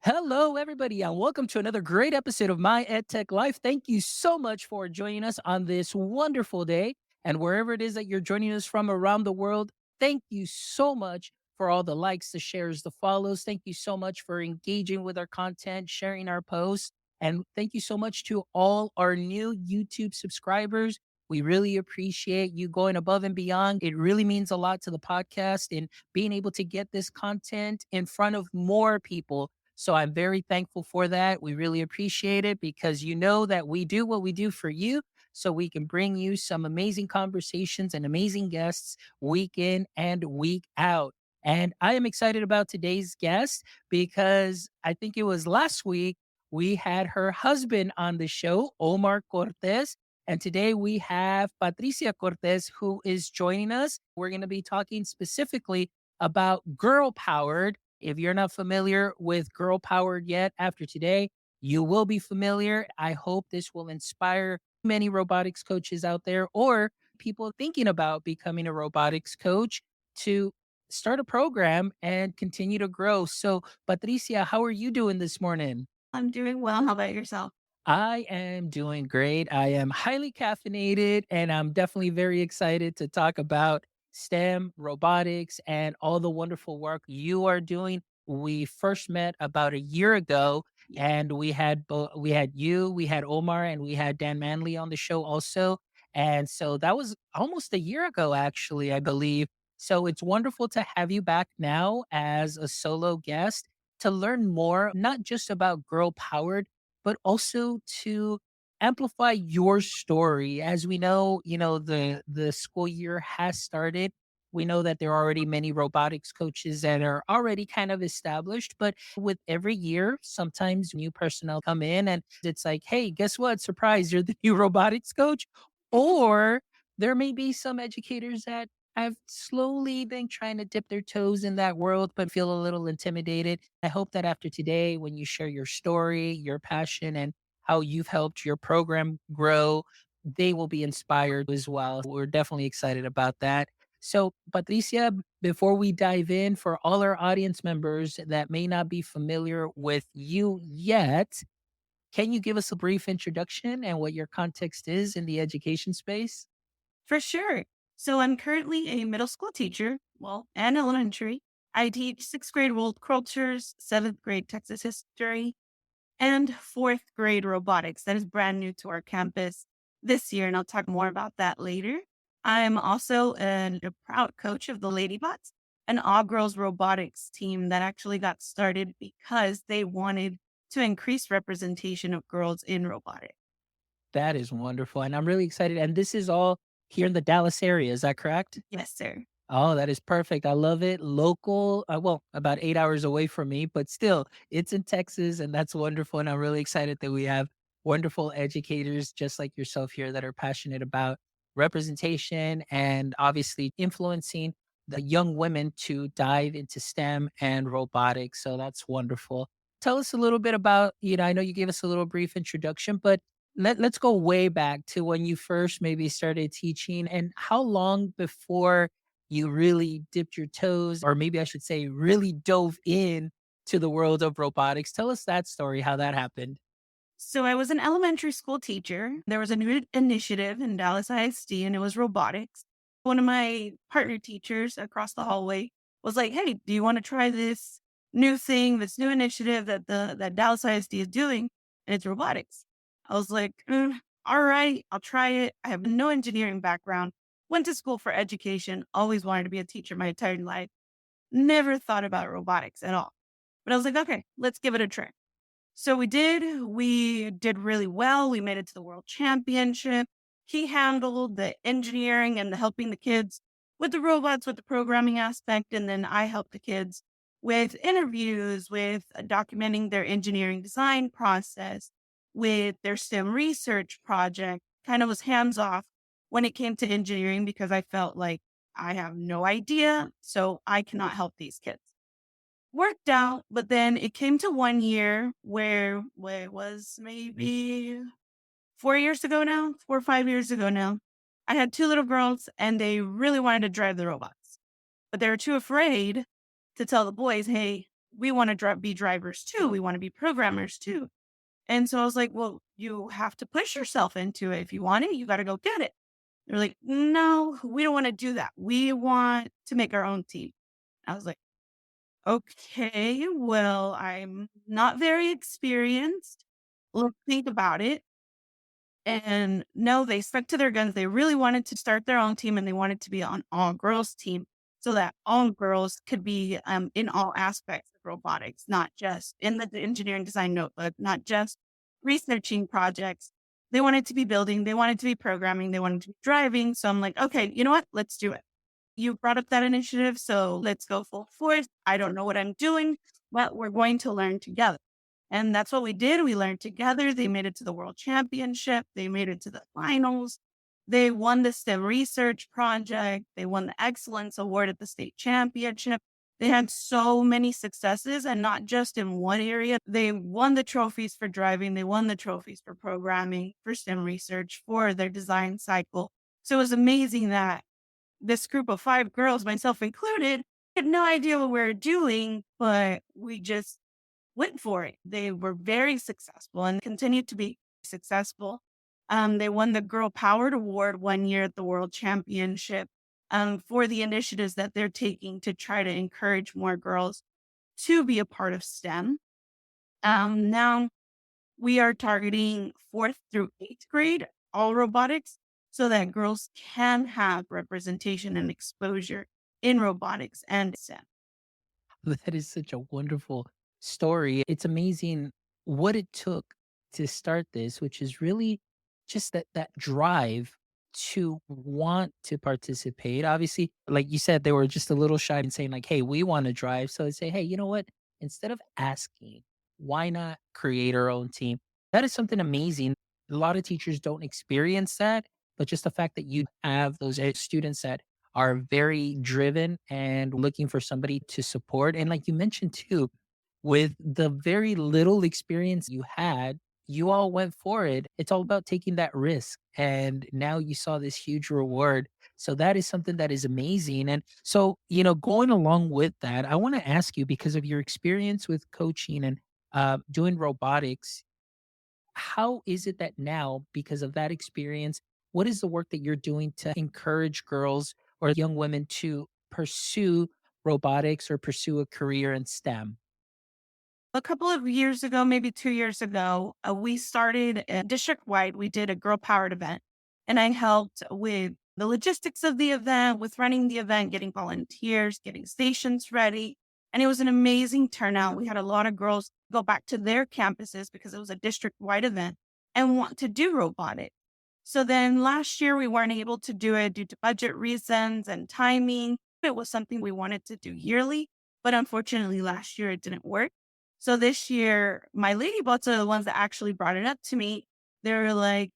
Hello, everybody, and welcome to another great episode of My EdTech Life. Thank you so much for joining us on this wonderful day. And wherever it is that you're joining us from around the world, thank you so much for all the likes, the shares, the follows. Thank you so much for engaging with our content, sharing our posts. And thank you so much to all our new YouTube subscribers. We really appreciate you going above and beyond. It really means a lot to the podcast and being able to get this content in front of more people, so I'm very thankful for that. We really appreciate it because you know that we do what we do for you so we can bring you some amazing conversations and amazing guests week in and week out. And I am excited about today's guest because I think it was last week we had her husband on the show, Omar Cortez. And today we have Patricia Cortez, who is joining us. We're going to be talking specifically about girl powered. If you're not familiar with Girl Powered yet, after today, you will be familiar. I hope this will inspire many robotics coaches out there or people thinking about becoming a robotics coach to start a program and continue to grow. So, Patricia, how are you doing this morning? I'm doing well. How about yourself? I am doing great. I am highly caffeinated and I'm definitely very excited to talk about STEM, robotics, and all the wonderful work you are doing. We first met about a year ago Yeah. and we had you, we had Omar, and we had Dan Manley on the show also. And so that was almost a year ago actually, I believe. So it's wonderful to have you back now as a solo guest to learn more, not just about girl powered but also to amplify your story. As we know, the school year has started. We know that there are already many robotics coaches that are already kind of established, but with every year, sometimes new personnel come in and it's like, hey, guess what? Surprise, you're the new robotics coach. Or there may be some educators that have slowly been trying to dip their toes in that world, but feel a little intimidated. I hope that after today, when you share your story, your passion, and how you've helped your program grow, they will be inspired as well. We're definitely excited about that. So, Patricia, before we dive in, for all our audience members that may not be familiar with you yet, can you give us a brief introduction and what your context is in the education space? For sure. So I'm currently a middle school teacher, well, and elementary. I teach sixth grade world cultures, seventh grade Texas history, and fourth grade robotics. That is brand new to our campus this year, and I'll talk more about that later. I'm also a proud coach of the Ladybots, an all girls robotics team that actually got started because they wanted to increase representation of girls in robotics. That is wonderful. And I'm really excited. And this is all here in the Dallas area. Is that correct? Yes, sir. Oh, that is perfect. I love it. Local, well, about 8 hours away from me, but still, it's in Texas, and that's wonderful. And I'm really excited that we have wonderful educators just like yourself here that are passionate about representation and obviously influencing the young women to dive into STEM and robotics. So that's wonderful. Tell us a little bit about, I know you gave us a little brief introduction, but let's go way back to when you first maybe started teaching and how long before you really dipped your toes, or maybe I should say, really dove in to the world of robotics. Tell us that story, how that happened. So I was an elementary school teacher. There was a new initiative in Dallas ISD and it was robotics. One of my partner teachers across the hallway was like, "Hey, do you want to try this new thing, this new initiative that Dallas ISD is doing? And it's robotics." I was like, all right, I'll try it. I have no engineering background. Went to school for education, always wanted to be a teacher my entire life. Never thought about robotics at all. But I was like, okay, let's give it a try. So we did. We did really well. We made it to the world championship. He handled the engineering and the helping the kids with the robots, with the programming aspect. And then I helped the kids with interviews, with documenting their engineering design process, with their STEM research project. Kind of was hands off when it came to engineering because I felt like I have no idea. So I cannot help these kids. Worked out, but then it came to 1 year where it was maybe 4 years ago now, 4 or 5 years ago now. I had 2 little girls, and they really wanted to drive the robots, but they were too afraid to tell the boys, "Hey, we want to be drivers too. We want to be programmers too. And so I was like, well, you have to push yourself into it. If you want it, you got to go get it. They're like, no, we don't want to do that. We want to make our own team. I was like, okay, well, I'm not very experienced. Let's think about it. And no, they stuck to their guns. They really wanted to start their own team and they wanted to be on all girls team so that all girls could be in all aspects of robotics, not just in the engineering design notebook, not just researching projects. They wanted to be building, they wanted to be programming, they wanted to be driving. So I'm like, okay, you know what? Let's do it. You brought up that initiative, so let's go full force. I don't know what I'm doing, but we're going to learn together. And that's what we did. We learned together. They made it to the world championship. They made it to the finals. They won the STEM research project. They won the excellence award at the state championship. They had so many successes and not just in one area. They won the trophies for driving. They won the trophies for programming, for STEM research, for their design cycle. So it was amazing that this group of 5 girls, myself included, had no idea what we were doing, but we just went for it. They were very successful and continued to be successful. They won the Girl Powered Award one year at the World Championship for the initiatives that they're taking to try to encourage more girls to be a part of STEM. Now we are targeting 4th through 8th grade, all robotics, so that girls can have representation and exposure in robotics and STEM. That is such a wonderful story. It's amazing what it took to start this, which is really just that drive to want to participate. Obviously, like you said, they were just a little shy and saying like, "Hey, we want to drive." So they say, "Hey, you know what? Instead of asking, why not create our own team?" That is something amazing. A lot of teachers don't experience that, but just the fact that you have those students that are very driven and looking for somebody to support. And like you mentioned too, with the very little experience you had, you all went for it. It's all about taking that risk. And now you saw this huge reward. So that is something that is amazing. And so, going along with that, I want to ask you because of your experience with coaching and doing robotics, how is it that now, because of that experience, what is the work that you're doing to encourage girls or young women to pursue robotics or pursue a career in STEM? A couple of years ago, maybe 2 years ago, we started district wide. We did a girl powered event, and I helped with the logistics of the event, with running the event, getting volunteers, getting stations ready. And it was an amazing turnout. We had a lot of girls go back to their campuses because it was a district wide event and want to do robotics. So then last year, we weren't able to do it due to budget reasons and timing. It was something we wanted to do yearly, but unfortunately, last year it didn't work. So this year, my lady bots are the ones that actually brought it up to me. They were like,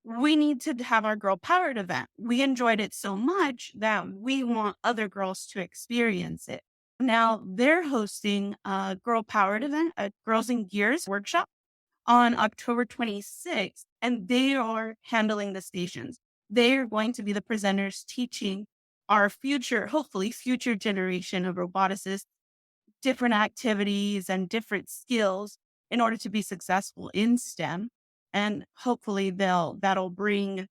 we need to have our girl powered event. We enjoyed it so much that we want other girls to experience it. Now they're hosting a girl powered event, a Girls in Gears workshop on October 26th, and they are handling the stations. They are going to be the presenters teaching our future, hopefully future generation of roboticists different activities and different skills in order to be successful in STEM. And hopefully that'll bring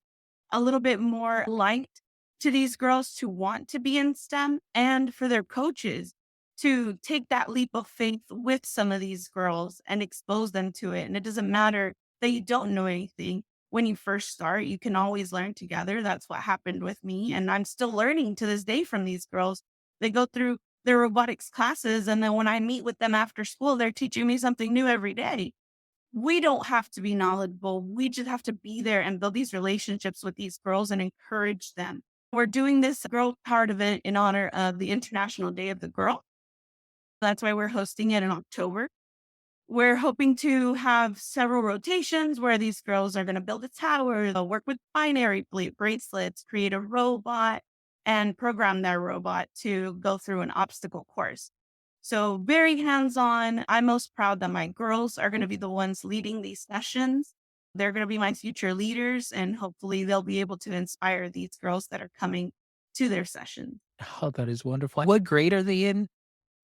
a little bit more light to these girls to want to be in STEM and for their coaches to take that leap of faith with some of these girls and expose them to it. And it doesn't matter that you don't know anything. When you first start, you can always learn together. That's what happened with me. And I'm still learning to this day from these girls. They go through their robotics classes. And then when I meet with them after school, they're teaching me something new every day. We don't have to be knowledgeable. We just have to be there and build these relationships with these girls and encourage them. We're doing this girl powered event in honor of the International Day of the Girl. That's why we're hosting it in October. We're hoping to have several rotations where these girls are going to build a tower, they'll work with binary bracelets, create a robot, and program their robot to go through an obstacle course. So, very hands on. I'm most proud that my girls are going to be the ones leading these sessions. They're going to be my future leaders, and hopefully, they'll be able to inspire these girls that are coming to their sessions. Oh, that is wonderful. What grade are they in?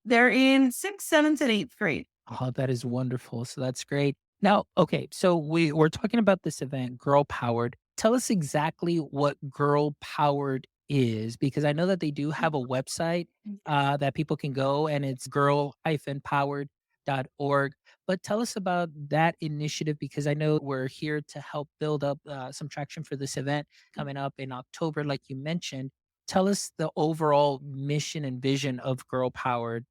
They're in 6th, 7th, and 8th grade. Oh, that is wonderful. So that's great. Now, okay, so we're talking about this event, Girl Powered. Tell us exactly what Girl Powered is, because I know that they do have a website that people can go, and it's girl-powered.org. But tell us about that initiative, because I know we're here to help build up some traction for this event coming up in October, like you mentioned. Tell us the overall mission and vision of Girl Powered.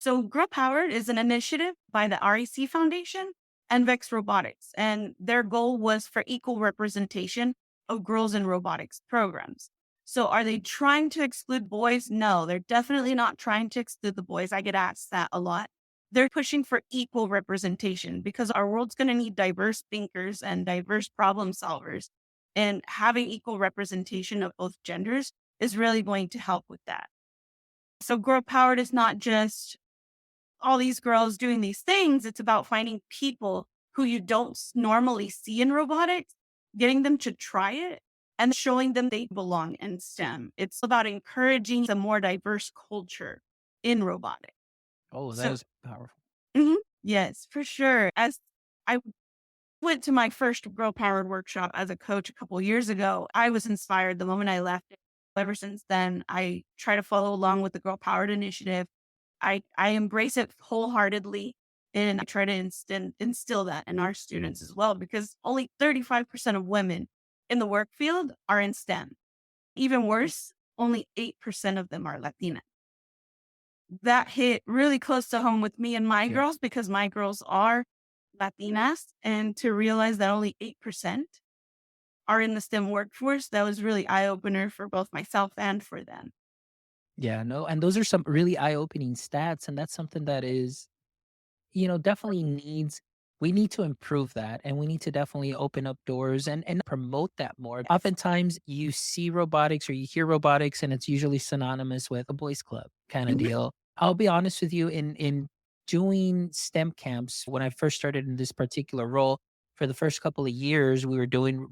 So, Girl Powered is an initiative by the REC Foundation and Vex Robotics, and their goal was for equal representation of girls in robotics programs. So, are they trying to exclude boys? No, they're definitely not trying to exclude the boys. I get asked that a lot. They're pushing for equal representation because our world's going to need diverse thinkers and diverse problem solvers. And having equal representation of both genders is really going to help with that. So, Girl Powered is not just all these girls doing these things. It's about finding people who you don't normally see in robotics, getting them to try it and showing them they belong in STEM. It's about encouraging a more diverse culture in robotics. Oh, that So, is powerful. mhm, yes, for sure. As I went to my first Girl Powered workshop as a coach a couple years ago, I was inspired the moment I left it. Ever since then, I try to follow along with the Girl Powered initiative. I embrace it wholeheartedly, and I try to instill that in our students as well, because only 35% of women in the work field are in STEM. Even worse, only 8% of them are Latina. That hit really close to home with me and my Yeah. girls because my girls are Latinas, and to realize that only 8% are in the STEM workforce, that was really eye opener for both myself and for them. Yeah, no, and those are some really eye-opening stats, and that's something that is, definitely needs we need to improve that, and we need to definitely open up doors and promote that more. Yes. Oftentimes, you see robotics or you hear robotics, and it's usually synonymous with a boys club kinda Mhm. deal. I'll be honest with you, in doing STEM camps, when I first started in this particular role, for the first couple of years, we were doing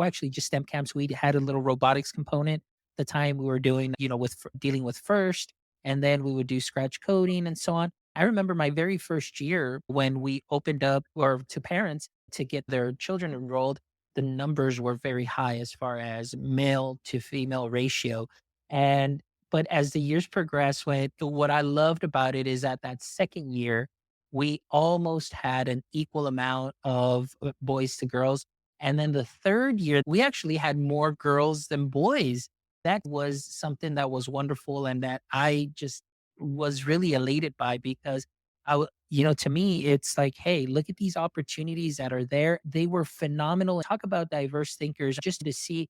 actually just STEM camps. We had a little robotics component. The time we were doing, with dealing with first, and then we would do scratch coding and so on. I remember my very first year when we opened up or to parents to get their children enrolled, the numbers were very high as far as male to female ratio. And but as the years progressed, what I loved about it is that second year, we almost had an equal amount of boys to girls. And then the third year, we actually had more girls than boys. That was something that was wonderful and that I just was really elated by, because to me, it's like, hey, look at these opportunities that are there. They were phenomenal. Talk about diverse thinkers, just to see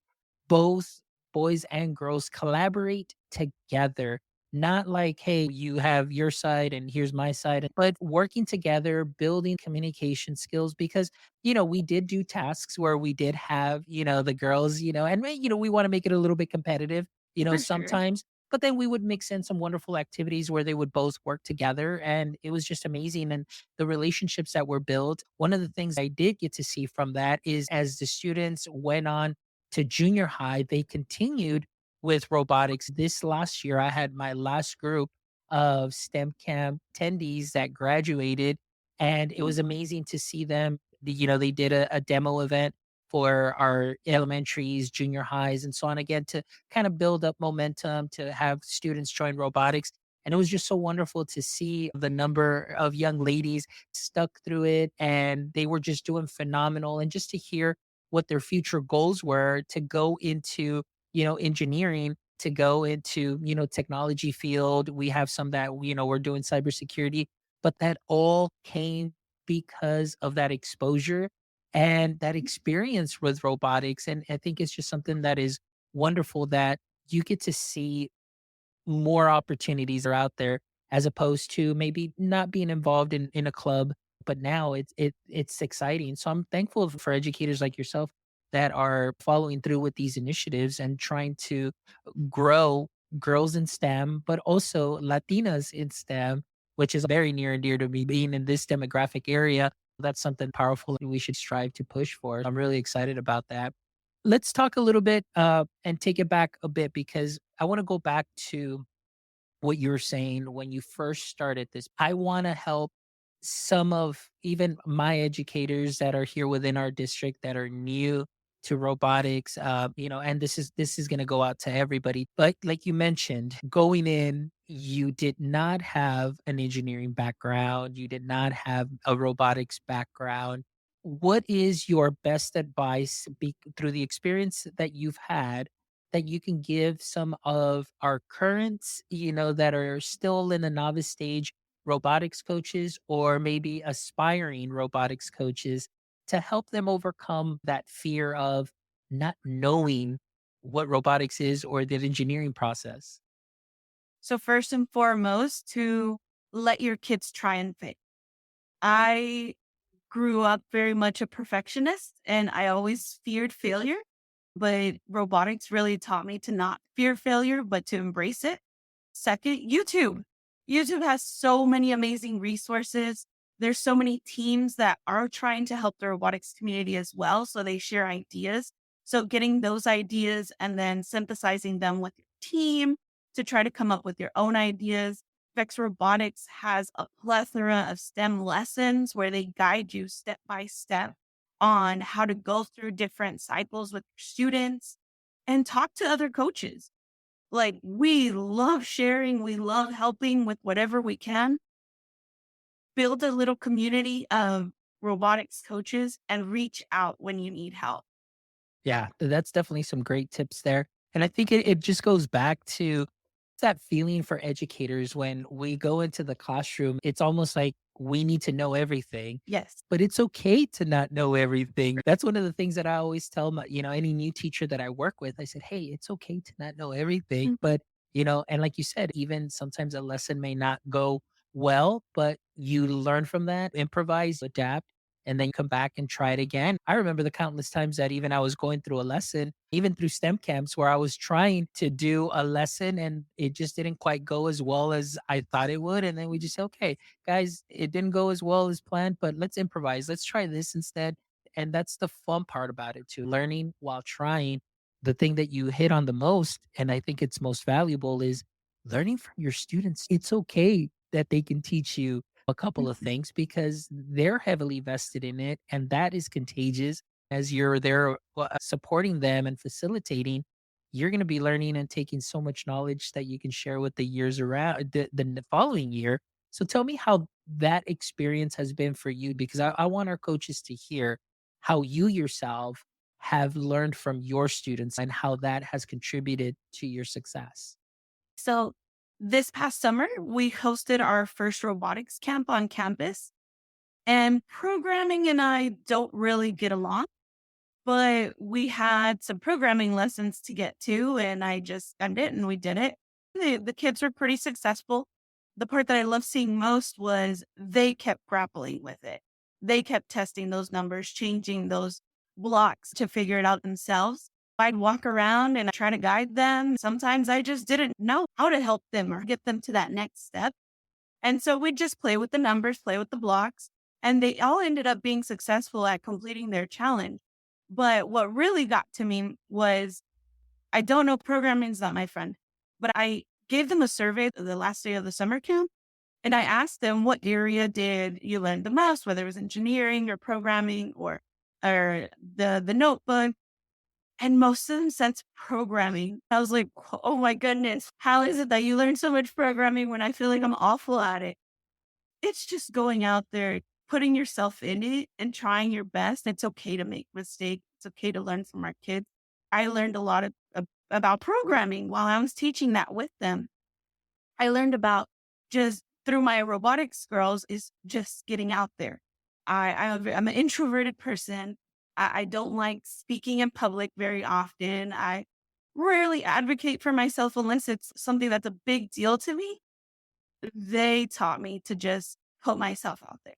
both boys and girls collaborate together. Not like, hey, you have your side and here's my side, but working together, building communication skills. Because, we did do tasks where we did have, the girls, and, we want to make it a little bit competitive, For sure. sometimes, but then we would mix in some wonderful activities where they would both work together. And it was just amazing. And the relationships that were built. One of the things I did get to see from that is as the students went on to junior high, they continued with robotics. This last year, I had my last group of STEM camp attendees that graduated, and it was amazing to see them. They did a demo event for our elementaries, junior highs, and so on, again, to kind of build up momentum, to have students join robotics. And it was just so wonderful to see the number of young ladies stuck through it, and they were just doing phenomenal. And just to hear what their future goals were, to go into, engineering, to go into, technology field. We have some that, we're doing cybersecurity, but that all came because of that exposure and that experience with robotics. And I think it's just something that is wonderful, that you get to see more opportunities are out there, as opposed to maybe not being involved in a club. But now it's exciting. So I'm thankful for educators like yourself that are following through with these initiatives and trying to grow girls in STEM, but also Latinas in STEM, which is very near and dear to me, being in this demographic area. That's something powerful we should strive to push for. I'm really excited about that. Let's talk a little bit and take it back a bit, because I want to go back to what you were saying when you first started this. I want to help some of even my educators that are here within our district that are new to robotics. And this is going to go out to everybody. But like you mentioned, going in, you did not have an engineering background, you did not have a robotics background. What is your best advice through the experience that you've had that you can give some of our currents, that are still in the novice stage robotics coaches or maybe aspiring robotics coaches to help them overcome that fear of not knowing what robotics is or the engineering process? So first and foremost, to let your kids try and fail. I grew up very much a perfectionist and I always feared failure, but robotics really taught me to not fear failure, but to embrace it. Second, YouTube. YouTube has so many amazing resources. There's so many teams that are trying to help the robotics community as well. So they share ideas. So getting those ideas and then synthesizing them with your team to try to come up with your own ideas. Vex Robotics has a plethora of STEM lessons where they guide you step by step on how to go through different cycles with your students and talk to other coaches. Like, we love sharing, we love helping with whatever we can. Build a little community of robotics coaches and reach out when you need help. Yeah, that's definitely some great tips there. And I think it just goes back to that feeling for educators when we go into the classroom. It's almost like we need to know everything, Yes. but it's okay to not know everything. That's one of the things that I always tell any new teacher that I work with. I said, hey, it's okay to not know everything. Mhm. But, and like you said, even sometimes a lesson may not go well, but you learn from that, improvise, adapt, and then come back and try it again. I remember the countless times that even I was going through a lesson, even through STEM camps, where I was trying to do a lesson and it just didn't quite go as well as I thought it would. And then we just say, okay, guys, it didn't go as well as planned, but let's improvise. Let's try this instead. And that's the fun part about it too. Learning while trying. The thing that you hit on the most, and I think it's most valuable, is learning from your students. It's okay that they can teach you a couple of Mhm. things because they're heavily vested in it, and that is contagious. As you're there supporting them and facilitating, you're going to be learning and taking so much knowledge that you can share with the years around the following year. So tell me how that experience has been for you, because I want our coaches to hear how you yourself have learned from your students and how that has contributed to your success. So this past summer, we hosted our first robotics camp on campus, and programming and I don't really get along. But we had some programming lessons to get to, and I just done it and we did it. The kids were pretty successful. The part that I loved seeing most was they kept grappling with it. They kept testing those numbers, changing those blocks to figure it out themselves. I'd walk around and try to guide them. Sometimes I just didn't know how to help them or get them to that next step. And so we'd just play with the numbers, play with the blocks, and they all ended up being successful at completing their challenge. But what really got to me was I don't know, programming's not my friend, but I gave them a survey the last day of the summer camp. And I asked them, what area did you learn the most, whether it was engineering or programming or the notebook. And most of them said programming. I was like, oh my goodness, how is it that you learn so much programming when I feel like I'm awful at it? It's just going out there, putting yourself in it and trying your best. It's okay to make mistakes. It's okay to learn from our kids. I learned a lot about programming while I was teaching that with them. I learned about just through my robotics girls is just getting out there. I'm an introverted person. I don't like speaking in public very often. I rarely advocate for myself unless it's something that's a big deal to me. They taught me to just put myself out there.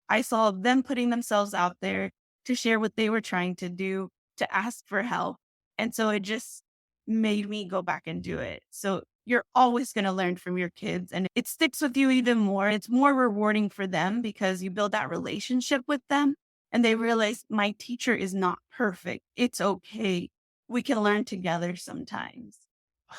I saw them putting themselves out there to share what they were trying to do, to ask for help. And so it just made me go back and do it. So you're always going to learn from your kids and it sticks with you even more. It's more rewarding for them because you build that relationship with them and they realize my teacher is not perfect. It's okay. We can learn together sometimes.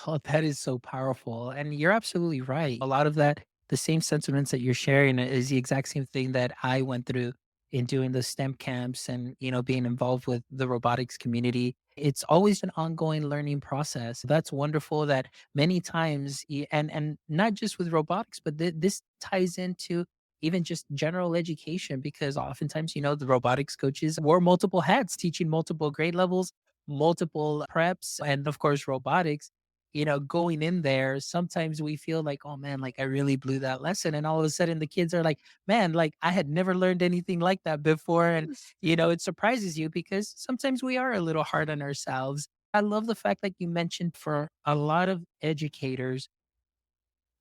Oh, that is so powerful. And you're absolutely right. A lot of that, the same sentiments that you're sharing is the exact same thing that I went through in doing the STEM camps and, being involved with the robotics community. It's always an ongoing learning process. That's wonderful that many times, and not just with robotics, but this ties into even just general education because oftentimes, the robotics coaches wore multiple hats, teaching multiple grade levels, multiple preps, and of course, robotics going in there, sometimes we feel like, oh man, like I really blew that lesson. And all of a sudden the kids are like, man, like I had never learned anything like that before. And, it surprises you because sometimes we are a little hard on ourselves. I love the fact that you mentioned for a lot of educators,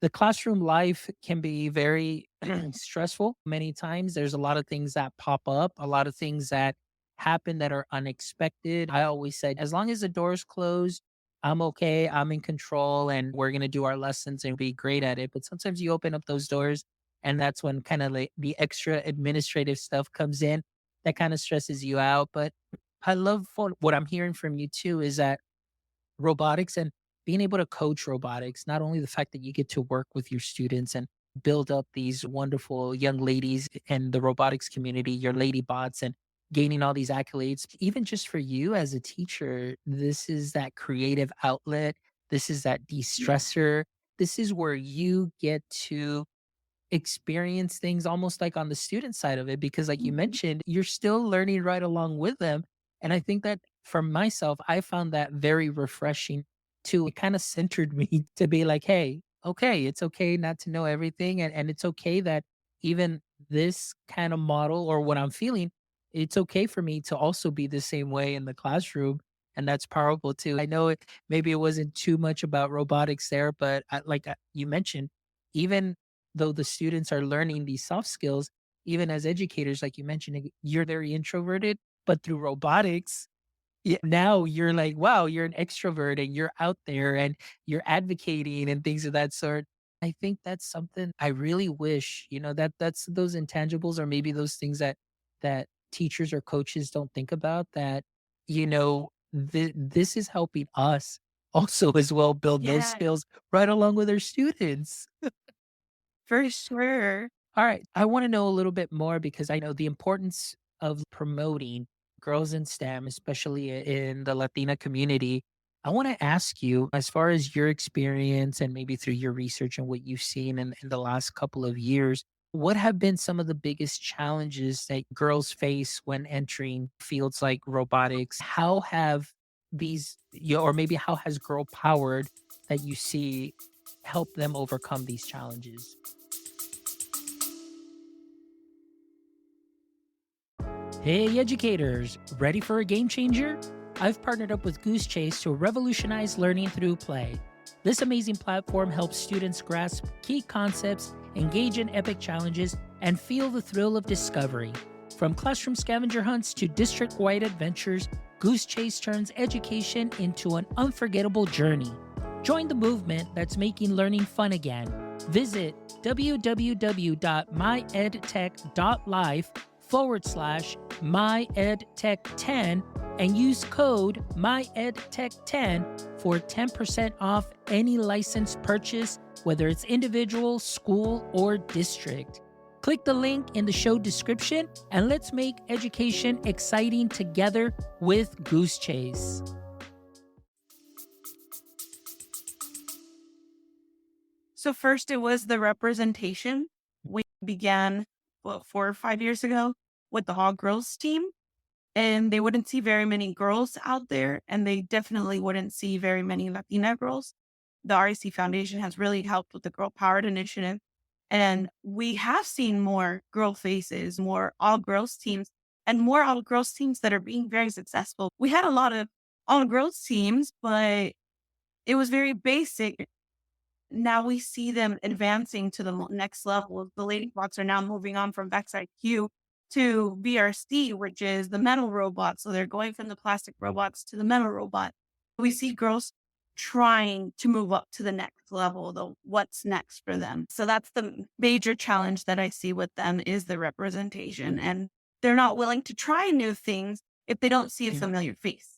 the classroom life can be very stressful many times. There's a lot of things that pop up, a lot of things that happen that are unexpected. I always said, as long as the door's closed, I'm okay. I'm in control and we're going to do our lessons and be great at it. But sometimes you open up those doors and that's when kind of like the extra administrative stuff comes in that kind of stresses you out. But I love what I'm hearing from you too is that robotics and being able to coach robotics, not only the fact that you get to work with your students and build up these wonderful young ladies in the robotics community, your lady bots, and gaining all these accolades, even just for you as a teacher, this is that creative outlet. This is that de stressor. This is where you get to experience things almost like on the student side of it because like you Mhm. mentioned you're still learning right along with them, and I think that for myself I found that very refreshing too. It kind of centered me to be like, hey, okay, it's okay not to know everything, and it's okay that even this kind of model or what I'm feeling, it's okay for me to also be the same way in the classroom. And that's powerful too. I know maybe it wasn't too much about robotics there, but you mentioned, even though the students are learning these soft skills, even as educators, like you mentioned, you're very introverted, but through robotics, now you're like, wow, you're an extrovert and you're out there and you're advocating and things of that sort. I think that's something I really wish, that's those intangibles or maybe those things that teachers or coaches don't think about that, this is helping us also as well build those Yeah, skills right along with our students. for sure. All right. I want to know a little bit more because I know the importance of promoting girls in STEM, especially in the Latina community. I want to ask you, as far as your experience and maybe through your research and what you've seen in the last couple of years, what have been some of the biggest challenges that girls face when entering fields like robotics? How have or maybe how has girl powered that you see help them overcome these challenges? Hey, educators, ready for a game changer? I've partnered up with Goose Chase to revolutionize learning through play. This amazing platform helps students grasp key concepts, engage in epic challenges, and feel the thrill of discovery. From classroom scavenger hunts to district wide adventures, Goose Chase turns education into an unforgettable journey. Join the movement that's making learning fun again. Visit www.myedtech.life myedtech10 and use code myedtech10 for 10% off any licensed purchase, whether it's individual, school, or district. Click the link in the show description and let's make education exciting together with Goose Chase. So first it was the representation. We began, what, 4 or 5 years ago with the Hog Girls team, and they wouldn't see very many girls out there, and they definitely wouldn't see very many Latina girls. The REC Foundation has really helped with the Girl Powered initiative, and we have seen more girl faces, more all girls teams, and more all girls teams that are being very successful. We had a lot of all girls teams, but it was very basic. Now we see them advancing to the next level. The ladybots are now moving on from backside Q to VRC, which is the metal robot. So they're going from the plastic robots to the metal robot. We see girls trying to move up to the next level, the what's next for them. So that's the major challenge that I see with them is the representation. And they're not willing to try new things if they don't see a familiar face.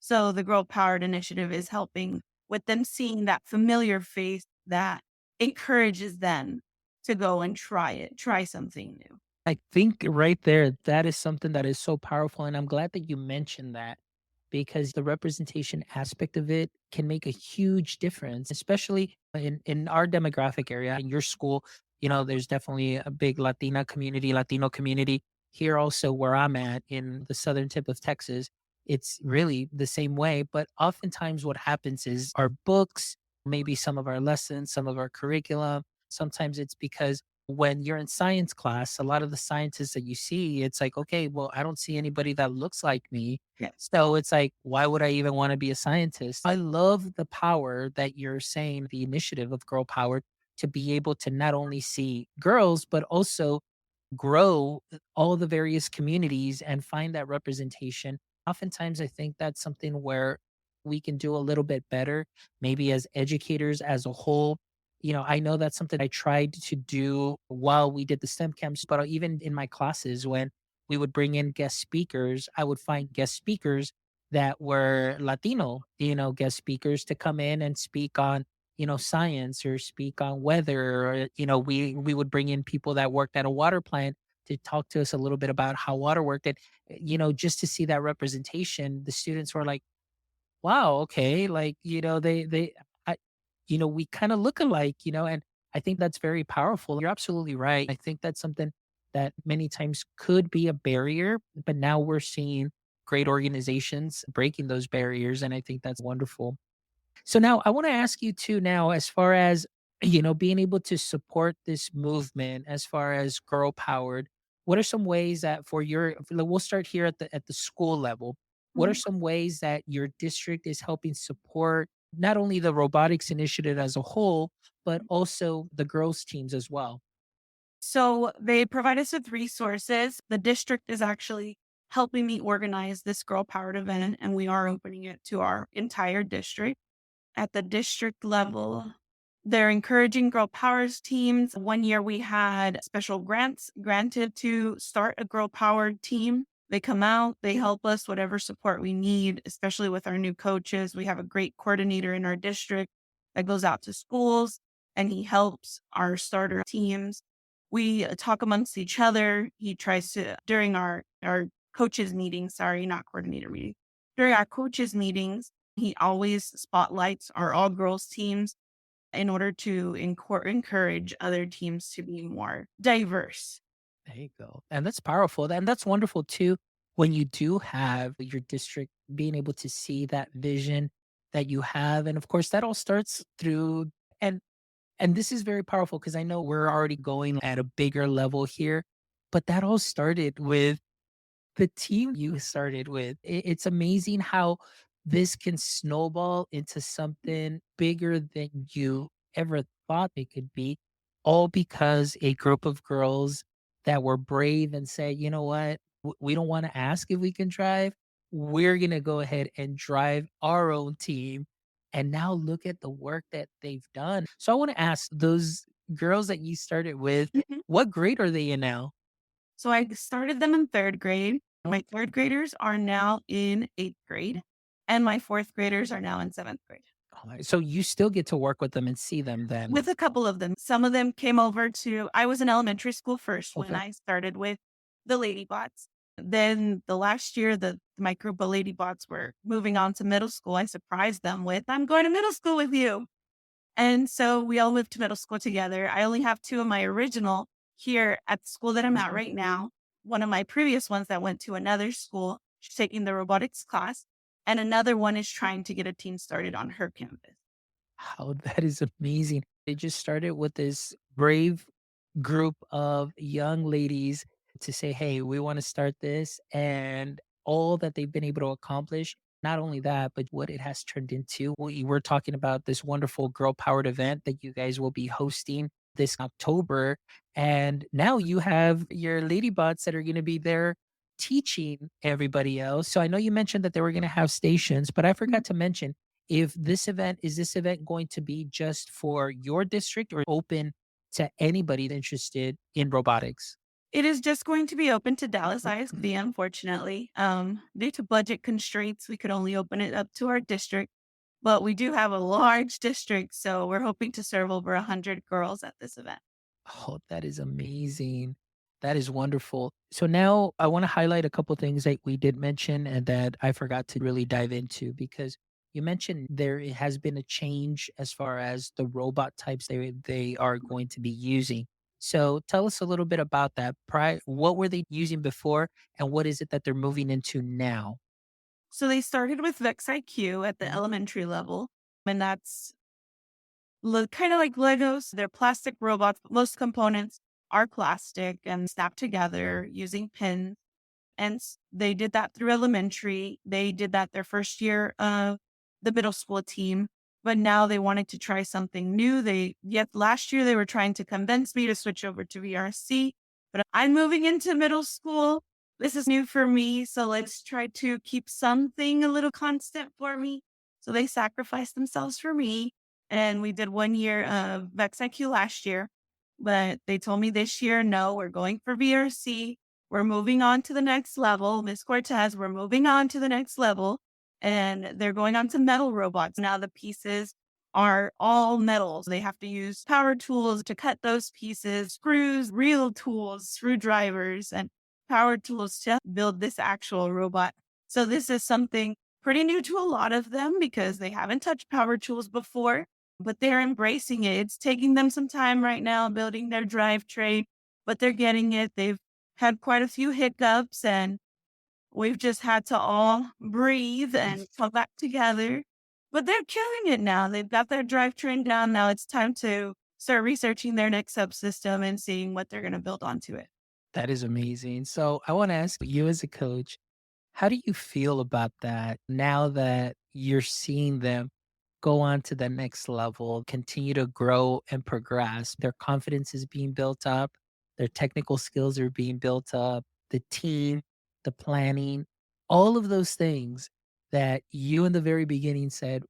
So the Girl Powered initiative is helping with them seeing that familiar face that encourages them to go and try something new. I think right there, that is something that is so powerful. And I'm glad that you mentioned that because the representation aspect of it can make a huge difference, especially in our demographic area. In your school, there's definitely a big Latina community, Latino community. Here, also where I'm at in the southern tip of Texas, it's really the same way. But oftentimes, what happens is our books, maybe some of our lessons, some of our curriculum, sometimes it's because when you're in science class, a lot of the scientists that you see, it's like, okay, well, I don't see anybody that looks like me. Yeah. So it's like, why would I even want to be a scientist? I love the power that you're saying, the initiative of Girl Power to be able to not only see girls, but also grow all the various communities and find that representation. Oftentimes, I think that's something where we can do a little bit better, maybe as educators as a whole. I know that's something I tried to do while we did the STEM camps, but even in my classes, when we would bring in guest speakers, I would find guest speakers that were Latino, guest speakers to come in and speak on science or speak on weather, or we would bring in people that worked at a water plant to talk to us a little bit about how water worked. And just to see that representation, the students were like, wow, okay, like I, we kind of look alike, and I think that's very powerful. You're absolutely right. I think that's something that many times could be a barrier, but now we're seeing great organizations breaking those barriers, and I think that's wonderful. So now I want to ask you too now, as far as being able to support this movement as far as girl powered, what are some ways that we'll start here at the school level. What are Mhm. some ways that your district is helping support not only the robotics initiative as a whole, but also the girls teams as well? So they provide us with resources. The district is actually helping me organize this girl powered event, and we are opening it to our entire district. At the district level, they're encouraging girl powers teams. One year we had special grants granted to start a girl powered team. They come out, they help us whatever support we need, especially with our new coaches. We have a great coordinator in our district that goes out to schools and he helps our starter teams. We talk amongst each other. He tries to during our coaches meetings, sorry, not coordinator meeting. During our coaches meetings, he always spotlights our all girls teams in order to encourage other teams to be more diverse. There you go. And that's powerful. And that's wonderful too. When you do have your district being able to see that vision that you have. And of course, that all starts through and and this is very powerful because I know we're already going at a bigger level here, but that all started with the team you started with. It's amazing how this can snowball into something bigger than you ever thought it could be, all because a group of girls that were brave and said, you know what, we don't want to ask if we can drive. We're going to go ahead and drive our own team. And now look at the work that they've done. So I want to ask those girls that you started with, Mhm. what grade are they in now? So I started them in third grade. My third graders are now in eighth grade, and my fourth graders are now in seventh grade. Alright, so you still get to work with them and see them then? With a couple of them, some of them came over to, I was in elementary school first when Okay. I started with the Ladybots. Then the last year, my group of Ladybots were moving on to middle school. I surprised them with, I'm going to middle school with you. And so we all moved to middle school together. I only have two of my original here at the school that I'm at right now. One of my previous ones that went to another school, she's taking the robotics class, and another one is trying to get a team started on her campus. How that is amazing. They just started with this brave group of young ladies to say, "Hey, we wanna start this," and all that they've been able to accomplish. Not only that, but what it has turned into. We're talking about this wonderful girl-powered event that you guys will be hosting this October, and now you have your ladybots that are gonna be there teaching everybody else. So I know you mentioned that they were gonna have stations, but I forgot to mention, if this event going to be just for your district or open to anybody interested in robotics? It is just going to be open to Dallas ISD, unfortunately. Due to budget constraints, we could only open it up to our district. but we do have a large district, so we're hoping to serve over 100 girls at this event. Oh, that is amazing. That is wonderful. So now I want to highlight a couple things that we did mention and that I forgot to really dive into because you mentioned there has been a change as far as the robot types they are going to be using. So tell us a little bit about that. What were they using before and what is it that they're moving into now? So they started with Vex IQ at the Mhm. elementary level, and that's kind of like Legos. They're plastic robots. But most components are plastic and snapped together using pins. And they did that through elementary. They did that their first year of the middle school team, but now they wanted to try something new. Yet last year they were trying to convince me to switch over to VRC, but I'm moving into middle school. This is new for me. So let's try to keep something a little constant for me. So they sacrificed themselves for me. And we did 1 year of Vex IQ last year, but they told me this year, no, we're going for VRC. We're moving on to the next level. Miss Cortez, we're moving on to the next level. And they're going on to metal robots. Now the pieces are all metals. They have to use power tools to cut those pieces, screws, real tools, screwdrivers, and power tools to build this actual robot. So this is something pretty new to a lot of them because they haven't touched power tools before, but they're embracing it. It's taking them some time right now building their drivetrain, but they're getting it. They've had quite a few hiccups and we've just had to all breathe and come back together. But they're killing it now. They've got their drivetrain down. Now it's time to start researching their next subsystem and seeing what they're going to build onto it. That is amazing. So I want to ask you as a coach, how do you feel about that now that you're seeing them go on to the next level, continue to grow and progress? Their confidence is being built up, their technical skills are being built up, the team, the planning, all of those things that you in the very beginning said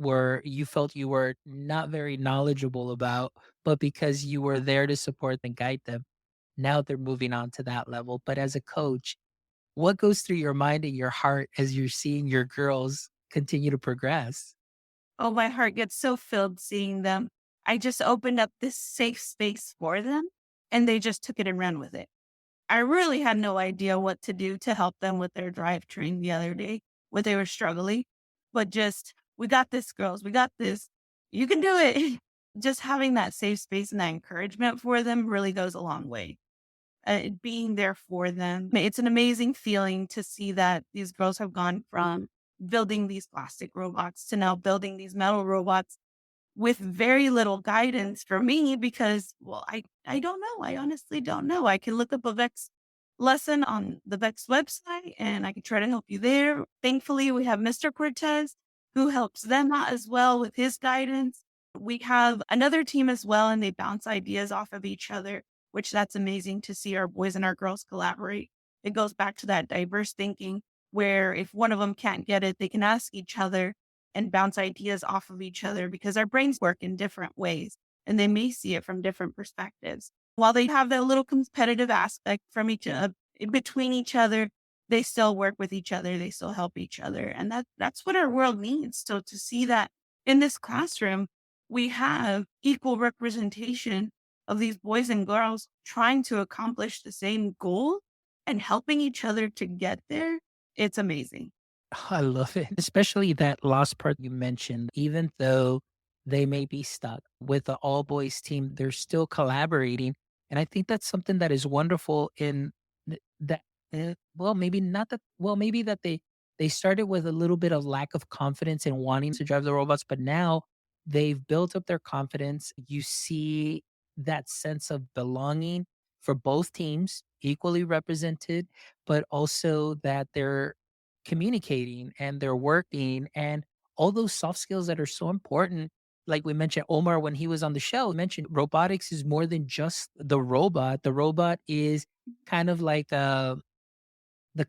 were you felt you were not very knowledgeable about, but because you were there to support and guide them, now they're moving on to that level. But as a coach, what goes through your mind and your heart as you're seeing your girls continue to progress? Oh, my heart gets so filled seeing them. I just opened up this safe space for them and they just took it and ran with it. I really had no idea what to do to help them with their drivetrain the other day, what they were struggling, but just, we got this, girls. We got this. You can do it. Just having that safe space and that encouragement for them really goes a long way. Being there for them. It's an amazing feeling to see that these girls have gone from building these plastic robots to now building these metal robots with very little guidance for me because, well, I don't know. I honestly don't know. I can look up a Vex lesson on the Vex website and I can try to help you there. Thankfully, we have Mr. Cortez who helps them out as well with his guidance. We have another team as well, and they bounce ideas off of each other, which that's amazing to see our boys and our girls collaborate. It goes back to that diverse thinking where if one of them can't get it, they can ask each other and bounce ideas off of each other because our brains work in different ways and they may see it from different perspectives. While they have that little competitive aspect from in between each other, they still work with each other, they still help each other. And that's what our world needs. So to see that in this classroom, we have equal representation of these boys and girls trying to accomplish the same goal and helping each other to get there, it's amazing. I love it, especially that last part you mentioned. Even though they may be stuck with the all boys team, they're still collaborating. And I think that's something that is wonderful in that. Well, maybe not that. Well, maybe that they started with a little bit of lack of confidence in wanting to drive the robots, but now they've built up their confidence. You see that sense of belonging for both teams, equally represented, but also that they're communicating and they're working and all those soft skills that are so important. Like we mentioned, Omar, when he was on the show, mentioned robotics is more than just the robot. The robot is kind of like the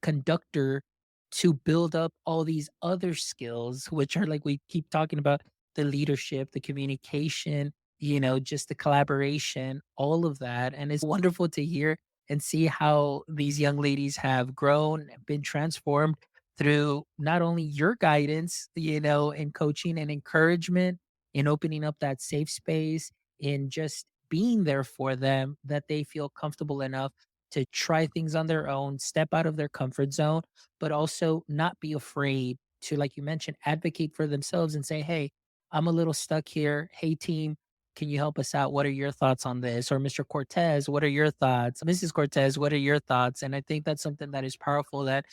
conductor to build up all these other skills, which are like we keep talking about the leadership, the communication, just the collaboration, all of that. And it's wonderful to hear and see how these young ladies have grown and been transformed through not only your guidance, in coaching and encouragement, in opening up that safe space, in just being there for them, that they feel comfortable enough to try things on their own, step out of their comfort zone, but also not be afraid to, like you mentioned, advocate for themselves and say, hey, I'm a little stuck here. Hey, team, can you help us out? What are your thoughts on this? Or Mr. Cortez, what are your thoughts? Mrs. Cortez, what are your thoughts? And I think that's something that is powerful that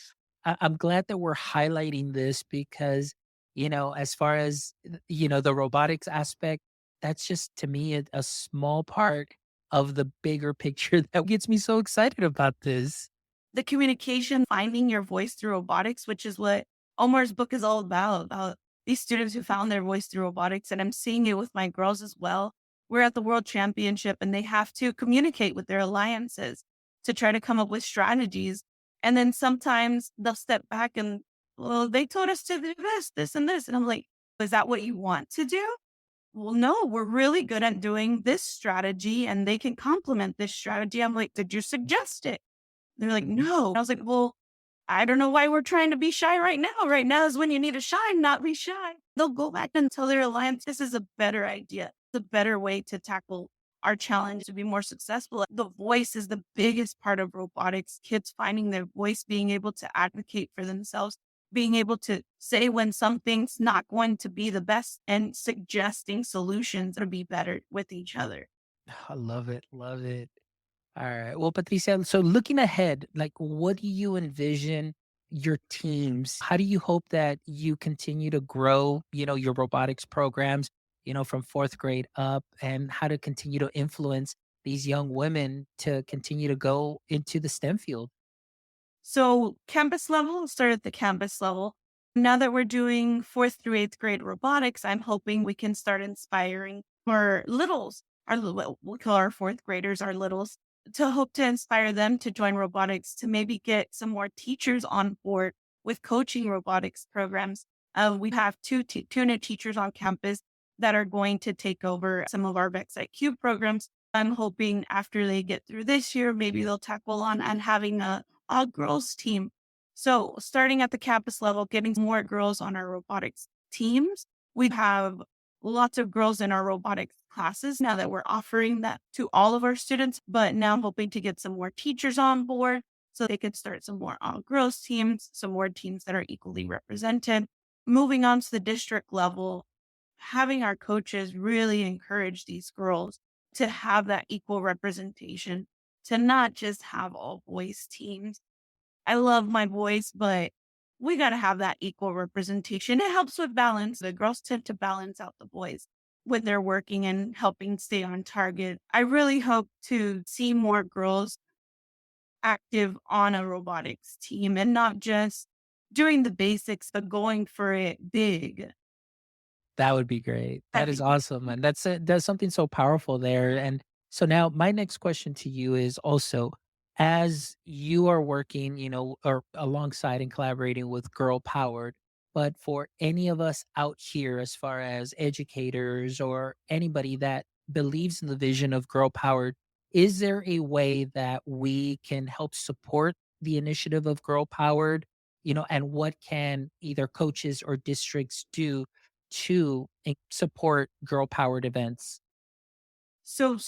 I'm glad that we're highlighting this because, as far as, the robotics aspect, that's just to me a small part of the bigger picture that gets me so excited about this. The communication, finding your voice through robotics, which is what Omar's book is all about these students who found their voice through robotics. And I'm seeing it with my girls as well. We're at the world championship and they have to communicate with their alliances to try to come up with strategies. And then sometimes they'll step back and, well, they told us to do this, and this. And I'm like, is that what you want to do? Well, no, we're really good at doing this strategy and they can complement this strategy. I'm like, did you suggest it? They're like, "No." I was like, "Well, I don't know why we're trying to be shy right now. Right now is when you need to shine, not be shy." They'll go back and tell their alliance, this is a better idea. It's a better way to tackle our challenge to be more successful. The voice is the biggest part of robotics. Kids finding their voice, being able to advocate for themselves, being able to say when something's not going to be the best and suggesting solutions to be better with each other. I love it. Love it. All right. Well, Patricia, so looking ahead, like what do you envision your teams? How do you hope that you continue to grow, your robotics programs, from fourth grade up, and how to continue to influence these young women to continue to go into the STEM field? So campus level, start at the campus level. Now that we're doing fourth through eighth grade robotics, I'm hoping we can start inspiring our littles, what we call our fourth graders, our littles, to hope to inspire them to join robotics, to maybe get some more teachers on board with coaching robotics programs. We have two new teachers on campus that are going to take over some of our VEX IQ programs. I'm hoping after they get through this year, maybe they'll tackle on and having a girls team. So starting at the campus level, getting more girls on our robotics teams. We have lots of girls in our robotics classes now that we're offering that to all of our students, but now I'm hoping to get some more teachers on board so they can start some more all girls teams, some more teams that are equally represented. Moving on to the district level, having our coaches really encourage these girls to have that equal representation, to not just have all boys teams. I love my boys, but we got to have that equal representation. It helps with balance. The girls tend to balance out the boys when they're working and helping stay on target. I really hope to see more girls active on a robotics team and not just doing the basics, but going for it big. That would be great. That That'd is be awesome, and that's something so powerful there. And so now my next question to you is also, as you are working, or alongside and collaborating with Girl Powered, but for any of us out here, as far as educators or anybody that believes in the vision of Girl Powered, is there a way that we can help support the initiative of Girl Powered? And what can either coaches or districts do to support girl powered events? So,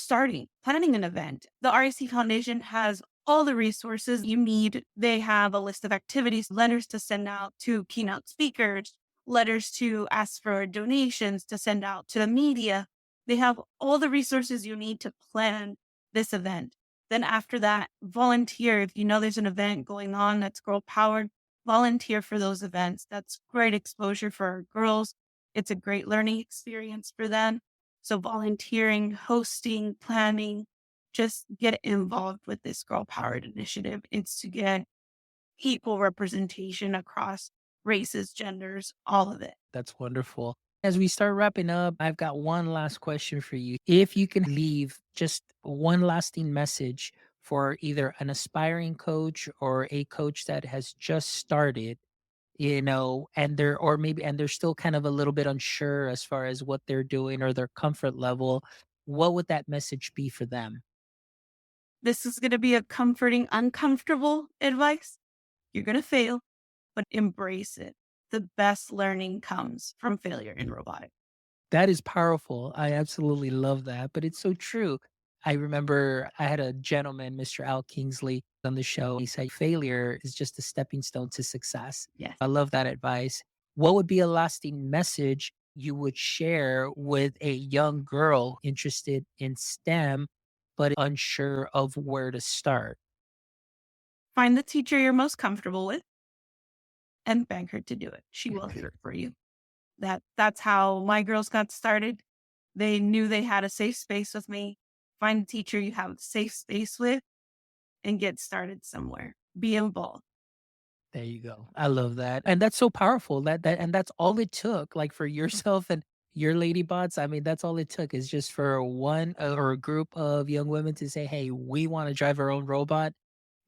planning an event, the RAC Foundation has all the resources you need. They have a list of activities, letters to send out to keynote speakers, letters to ask for donations to send out to the media. They have all the resources you need to plan this event. Then, after that, volunteer. If you know there's an event going on that's girl powered, volunteer for those events. That's great exposure for our girls. It's a great learning experience for them, so volunteering, hosting, planning, just get involved with this girl powered initiative. It's to get equal representation across races, genders, all of it. That's wonderful. As we start wrapping up, I've got one last question for you. If you can leave just one lasting message for either an aspiring coach or a coach that has just started, and they're still kind of a little bit unsure as far as what they're doing or their comfort level, what would that message be for them? This is going to be a comforting, uncomfortable advice. You're going to fail, but embrace it. The best learning comes from failure in robotics. That is powerful. I absolutely love that, but it's so true. I remember I had a gentleman, Mr. Al Kingsley, on the show. He said, failure is just a stepping stone to success. Yes. I love that advice. What would be a lasting message you would share with a young girl interested in STEM, but unsure of where to start? Find the teacher you're most comfortable with and beg her to do it. She will do it for you. That's how my girls got started. They knew they had a safe space with me. Find a teacher you have a safe space with and get started somewhere. Be involved. There you go. I love that. And that's so powerful. And that's all it took, like for yourself and your lady bots. I mean, that's all it took is just for one or a group of young women to say, "Hey, we want to drive our own robot."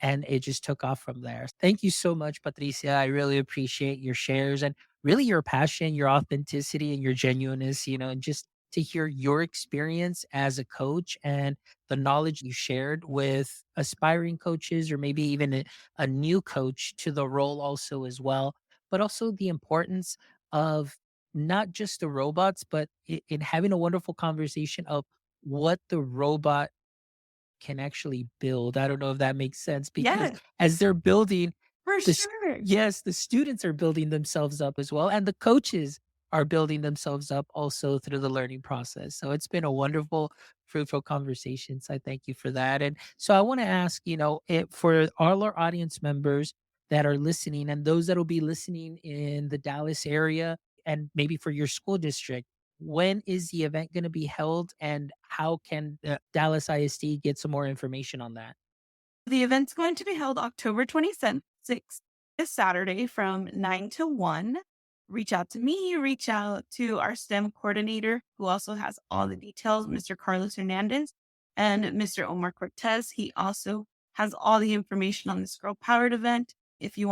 And it just took off from there. Thank you so much, Patricia. I really appreciate your shares and really your passion, your authenticity, and your genuineness, and just to hear your experience as a coach and the knowledge you shared with aspiring coaches or maybe even a new coach to the role also as well, but also the importance of not just the robots, but in having a wonderful conversation of what the robot can actually build. I don't know if that makes sense because Yeah, as they're building, for the s sure. yes, the students are building themselves up as well, and the coaches are building themselves up also through the learning process. So it's been a wonderful, fruitful conversation. So I thank you for that. And so I want to ask, for all our audience members that are listening and those that will be listening in the Dallas area and maybe for your school district, when is the event gonna be held, and how can, Dallas ISD get some more information on that? The event's going to be held October 26th, this Saturday from 9 to 1. Reach out to me, reach out to our STEM coordinator, who also has all the details, Mr. Carlos Hernandez, and Mr. Omar Cortez. He also has all the information on this Girl Powered event. If you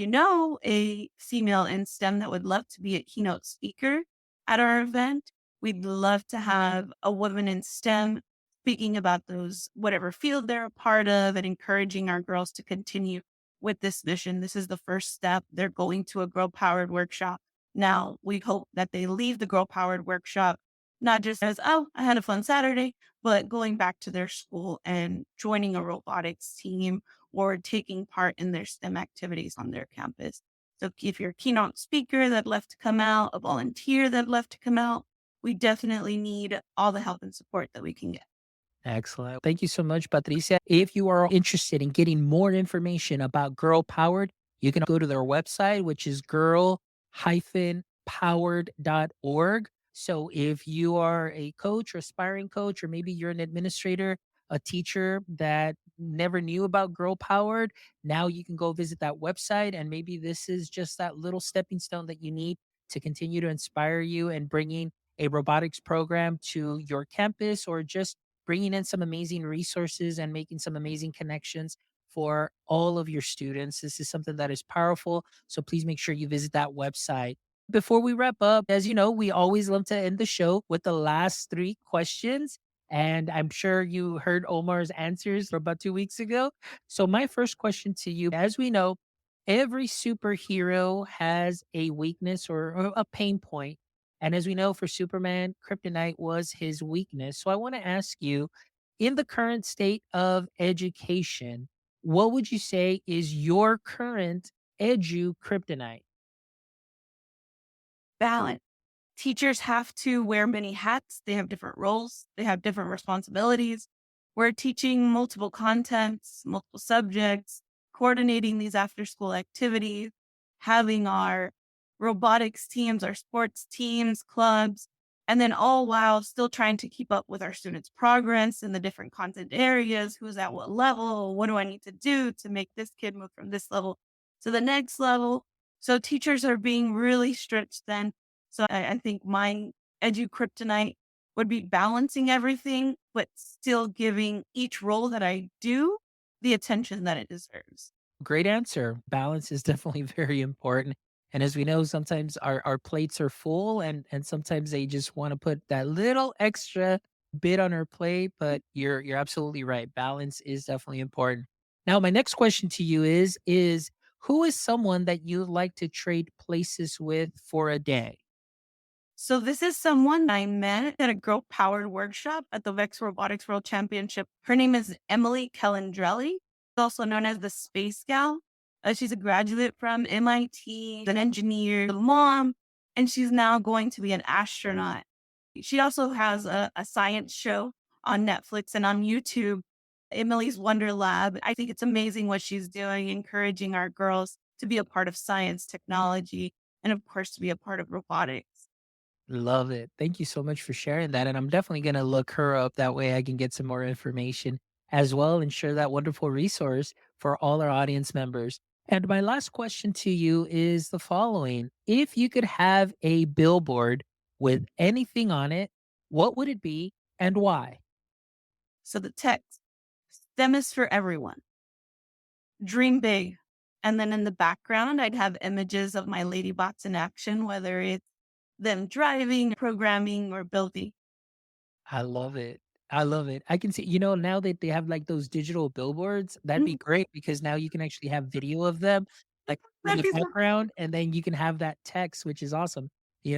know a female in STEM that would love to be a keynote speaker at our event, we'd love to have a woman in STEM speaking about those, whatever field they're a part of, and encouraging our girls to continue with this mission. This is the first step. They're going to a Girl Powered workshop. Now, we hope that they leave the Girl Powered workshop not just as, oh, I had a fun Saturday, but going back to their school and joining a robotics team or taking part in their STEM activities on their campus. So if you're a keynote speaker that left to come out, a volunteer that left to come out, we definitely need all the help and support that we can get. Excellent. Thank you so much, Patricia. If you are interested in getting more information about Girl Powered, you can go to their website, which is girl-powered.org. So if you are a coach or aspiring coach, or maybe you're an administrator, a teacher that never knew about Girl Powered, now you can go visit that website. And maybe this is just that little stepping stone that you need to continue to inspire you and bringing a robotics program to your campus, or just bringing in some amazing resources and making some amazing connections for all of your students. This is something that is powerful. So please make sure you visit that website. Before we wrap up, as you know, we always love to end the show with the last three questions. And I'm sure you heard Omar's answers about 2 weeks ago. So, my first question to you, as we know, every superhero has a weakness or a pain point, and as we know, for Superman, kryptonite was his weakness. So I want to ask you, in the current state of education, what would you say is your current edu kryptonite? Balance. Teachers have to wear many hats. They have different roles. They have different responsibilities. We're teaching multiple contents, multiple subjects, coordinating these after school activities, having our robotics teams, our sports teams, clubs, and then all while still trying to keep up with our students' progress in the different content areas. Who's at what level? What do I need to do to make this kid move from this level to the next level? So teachers are being really stretched then. So I think my edu kryptonite would be balancing everything, but still giving each role that I do the attention that it deserves. Great answer. Balance is definitely very important. And as we know, sometimes our plates are full, and sometimes they just want to put that little extra bit on our plate. But you're absolutely right. Balance is definitely important. Now, my next question to you is who is someone that you'd like to trade places with for a day? So this is someone I met at a girl powered workshop at the Vex Robotics World Championship. Her name is Emily Kellandrelli, also known as the Space Gal. She's a graduate from MIT, an engineer, a mom, and she's now going to be an astronaut. She also has a science show on Netflix and on YouTube, Emily's Wonder Lab. I think it's amazing what she's doing, encouraging our girls to be a part of science, technology, and of course, to be a part of robotics. Love it. Thank you so much for sharing that. And I'm definitely going to look her up. That way I can get some more information as well and share that wonderful resource for all our audience members. And my last question to you is the following: if you could have a billboard with anything on it, what would it be and why? So the text, STEM is for everyone. Dream big. And then in the background, I'd have images of my ladybots in action, whether it's them driving, programming, or building. I love it. I love it. I can see, now that they have like those digital billboards, that'd be Mhm. great because now you can actually have video of them like in That'd the be so background and then you can have that text, which is awesome.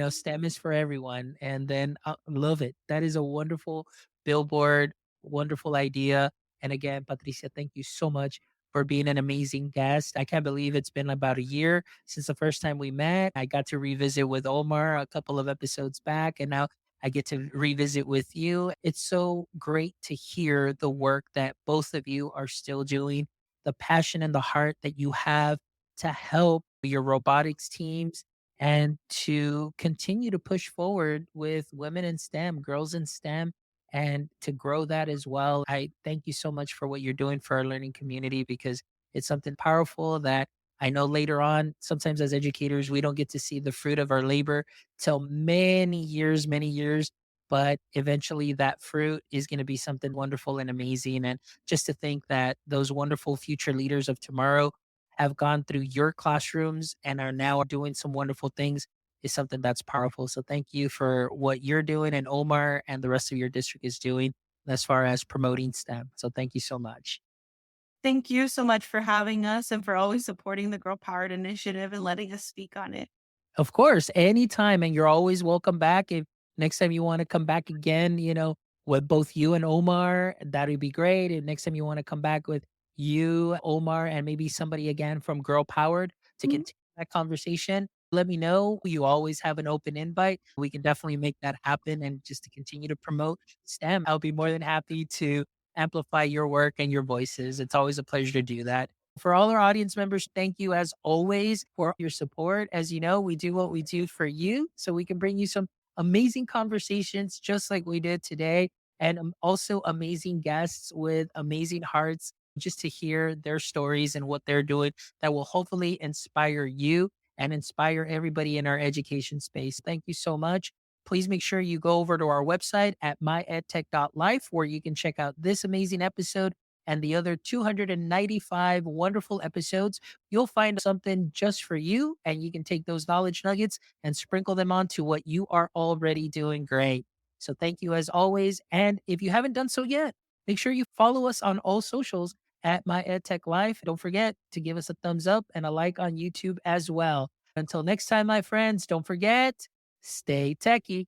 STEM is for everyone. And then I love it. That is a wonderful billboard, wonderful idea. And again, Patricia, thank you so much for being an amazing guest. I can't believe it's been about a year since the first time we met. I got to revisit with Omar a couple of episodes back, and now I get to revisit with you. It's so great to hear the work that both of you are still doing, the passion and the heart that you have to help your robotics teams and to continue to push forward with women in STEM, girls in STEM, and to grow that as well. I thank you so much for what you're doing for our learning community because it's something powerful that I know later on, sometimes as educators, we don't get to see the fruit of our labor till many years. But eventually, that fruit is going to be something wonderful and amazing. And just to think that those wonderful future leaders of tomorrow have gone through your classrooms and are now doing some wonderful things is something that's powerful. So, thank you for what you're doing, and Omar and the rest of your district is doing as far as promoting STEM. So, thank you so much. Thank you so much for having us and for always supporting the Girl Powered Initiative and letting us speak on it. Of course, anytime, and you're always welcome back. If next time you want to come back again, with both you and Omar, that'd be great. And next time you want to come back with you, Omar, and maybe somebody again from Girl Powered to Mhm. continue that conversation, let me know. You always have an open invite. We can definitely make that happen. And just to continue to promote STEM, I'll be more than happy to amplify your work and your voices. It's always a pleasure to do that. For all our audience members, thank you as always for your support. As you know, we do what we do for you so we can bring you some amazing conversations just like we did today, and also amazing guests with amazing hearts just to hear their stories and what they're doing that will hopefully inspire you and inspire everybody in our education space. Thank you so much. Please make sure you go over to our website at myedtech.life where you can check out this amazing episode and the other 295 wonderful episodes. You'll find something just for you, and you can take those knowledge nuggets and sprinkle them onto what you are already doing great. So, thank you as always. And if you haven't done so yet, make sure you follow us on all socials at My EdTech Life. Don't forget to give us a thumbs up and a like on YouTube as well. Until next time, my friends, don't forget, stay techie.